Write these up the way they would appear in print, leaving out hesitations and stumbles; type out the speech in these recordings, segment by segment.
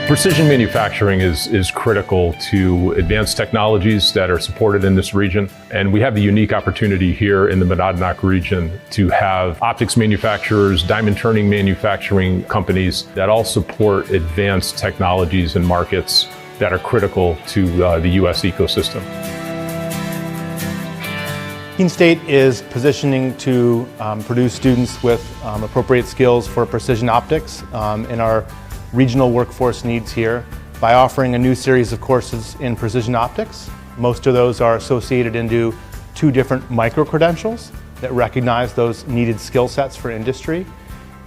Precision manufacturing is critical to advanced technologies that are supported in this region. And we have the unique opportunity here in the Monadnock region to have optics manufacturers, diamond turning manufacturing companies that all support advanced technologies and markets that are critical to the U.S. ecosystem. Keene State is positioning to produce students with appropriate skills for precision optics in our regional workforce needs here by offering a new series of courses in precision optics. Most of those are associated into 2 different micro-credentials that recognize those needed skill sets for industry.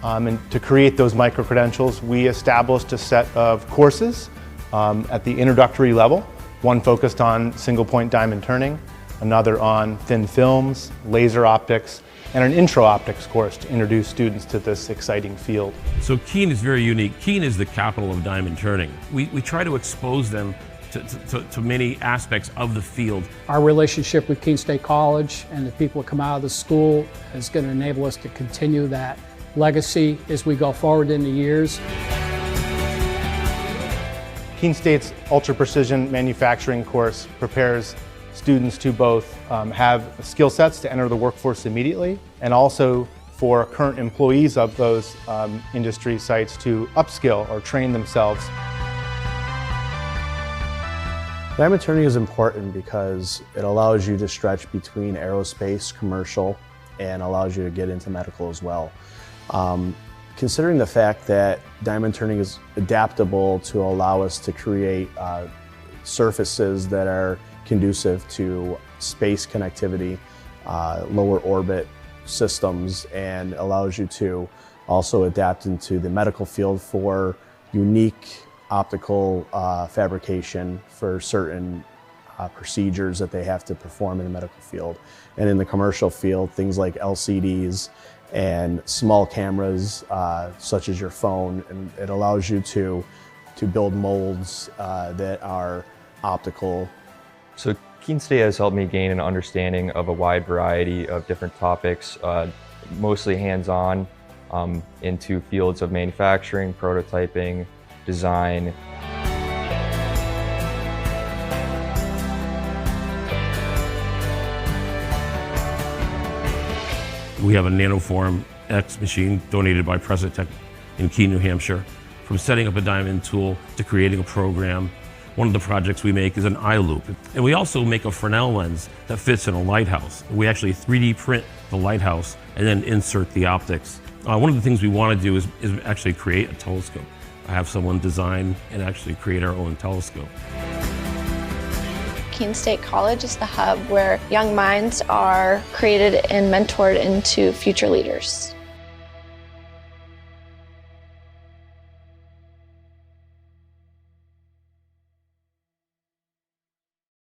And to create those micro-credentials, we established a set of courses at the introductory level, one focused on single-point diamond turning, another on thin films, laser optics, and an intro optics course to introduce students to this exciting field. So Keene is very unique. Keene is the capital of diamond turning. We try to expose them to many aspects of the field. Our relationship with Keene State College and the people that come out of the school is going to enable us to continue that legacy as we go forward in the years. Keene State's ultra precision manufacturing course prepares students to both have skill sets to enter the workforce immediately, and also for current employees of those industry sites to upskill or train themselves. Diamond turning is important because it allows you to stretch between aerospace, commercial, and allows you to get into medical as well. Considering the fact that diamond turning is adaptable to allow us to create surfaces that are conducive to space connectivity, lower orbit systems, and allows you to also adapt into the medical field for unique optical fabrication for certain procedures that they have to perform in the medical field. And in the commercial field, things like LCDs and small cameras such as your phone, and it allows you to build molds that are optical. So Keene State has helped me gain an understanding of a wide variety of different topics, mostly hands-on into fields of manufacturing, prototyping, design. We have a Nanoform X machine donated by Precitech in Keene, New Hampshire. From setting up a diamond tool to creating a program, one of the projects we make is an eye loop. And we also make a Fresnel lens that fits in a lighthouse. We actually 3D print the lighthouse and then insert the optics. One of the things we want to do is actually create a telescope. I have someone design and actually create our own telescope. Keene State College is the hub where young minds are created and mentored into future leaders.